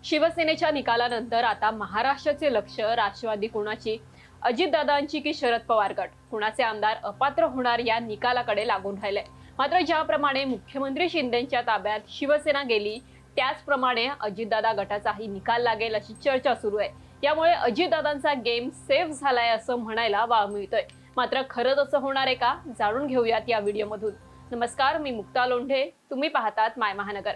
शिवसेनेच्या निकालानंतर आता महाराष्ट्राचे लक्ष राष्ट्रवादी कुणाची, अजितदादांची की शरद पवार गट कुणाचे आमदार अपात्र होणार या निकालाकडे लागून राहिले। मात्र ज्याप्रमाणे मुख्यमंत्री शिंदेंच्या ताब्यात शिवसेना गेली त्याचप्रमाणे अजितदादा गटाचाही निकाल लागेल अशी चर्चा सुरू आहे। यामुळे अजितदादांचा गेम सेफ झालाय असं म्हणायला वाव मिळतोय। मात्र खरंच असं होणार आहे का, जाणून घेऊयात या व्हिडिओमधून। नमस्कार, मी मुक्ता लोंढे, तुम्ही पाहतात माय महानगर।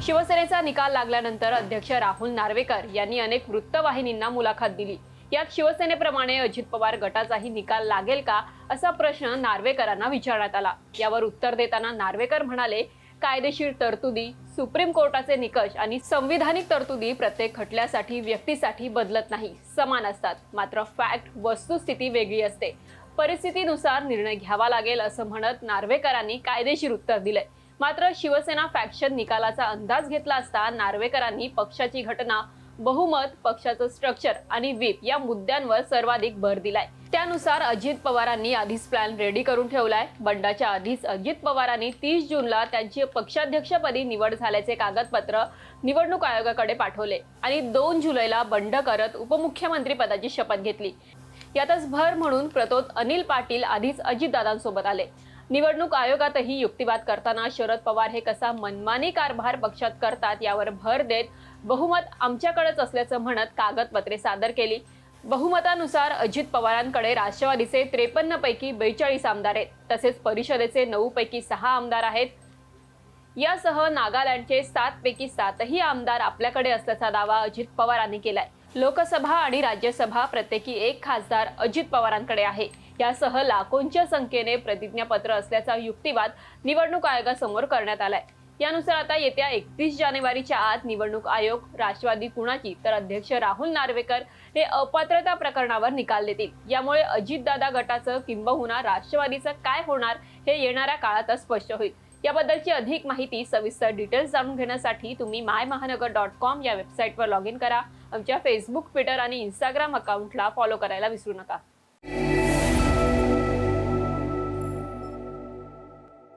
शिवसेनेचा निकाल लागल्यानंतर अध्यक्ष राहुल नार्वेकर यांनी अनेक वृत्तवाहिनींना मुलाखत दिली। यात शिवसेनेप्रमाणे अजित पवार गटाचाही निकाल लागेल का असा प्रश्न नार्वेकरांना विचारण्यात आला। यावर उत्तर देताना नार्वेकर म्हणाले, कायदेशीर तरतुदी, सुप्रीम कोर्टाचे निकष आणि संविधानिक तरतुदी प्रत्येक खटल्यासाठी व्यक्तीसाठी बदलत नाही, समान असतात। मात्र फॅक्ट, वस्तुस्थिती वेगळी असते, परिस्थितीनुसार निर्णय घ्यावा लागेल असं म्हणत नार्वेकरांनी कायदेशीर उत्तर दिले। मात्र शिवसेना फॅक्शन निकालाचा अंदाज घेतला असता नार्वेकरांनी पक्षाची घटना, बहुमत, पक्षाचं स्ट्रक्चर आणि व्हीप या मुद्द्यांवर सर्वाधिक भर दिलाय। त्यानुसार अजित पवारांनी आधीच प्लॅन रेडी करून ठेवलाय। बंडाच्या आधीच अजित पवारांनी 30 जूनला त्यांची पक्षाध्यक्षपदी निवड झाल्याचे कागदपत्र निवडणूक आयोगाकडे पाठवले आणि 2 जुलैला बंड करत उपमुख्यमंत्री पदाची शपथ घेतली। यातच भर म्हणून प्रतोद अनिल पाटील आधीच अजितदादांसोबत आले। निवडणूक आयोगातही युक्तिवाद करताना शरद पवार हे कसा मनमानी कारभार पक्षात करतात यावर भर देत बहुमत आमच्याकडेच असल्याचं म्हणत कागदपत्रे सादर केली। बहुमतानुसार अजित पवारांकडे राष्ट्रवादीचे 53 पैकी 42 आमदार आहेत, तसेच परिषदेचे 9 पैकी 6 आमदार आहेत। यासह नागालँडचे 7 पैकी 7ही आमदार आपल्याकडे असल्याचा दावा अजित पवारांनी केलाय। लोकसभा आणि राज्यसभा प्रत्येकी 1 खासदार अजित पवारांकडे आहे। यासह लाखोंच्या संख्येने प्रतिज्ञापत्र असल्याचा युक्तिवाद निवडणूक आयोगासमोर करण्यात आलाय। यानुसार आता येत्या 31 जानेवारीच्या आत निवडणूक आयोग राष्ट्रवादी कुणाची तर अध्यक्ष राहुल नार्वेकर हे अपात्रता प्रकरणावर निकाल देतील। यामुळे अजितदादा गटाचं किंबहुना राष्ट्रवादीचं काय होणार हे येणाऱ्या काळातच स्पष्ट होईल। याबद्दलची अधिक माहिती, सविस्तर डिटेल्स जाणून घेण्यासाठी तुम्ही mymahaNagar.com या वेबसाईटवर लॉग इन करा। आमच्या फेसबुक, ट्विटर आणि इंस्टाग्राम अकाउंटला फॉलो करायला विसरू नका।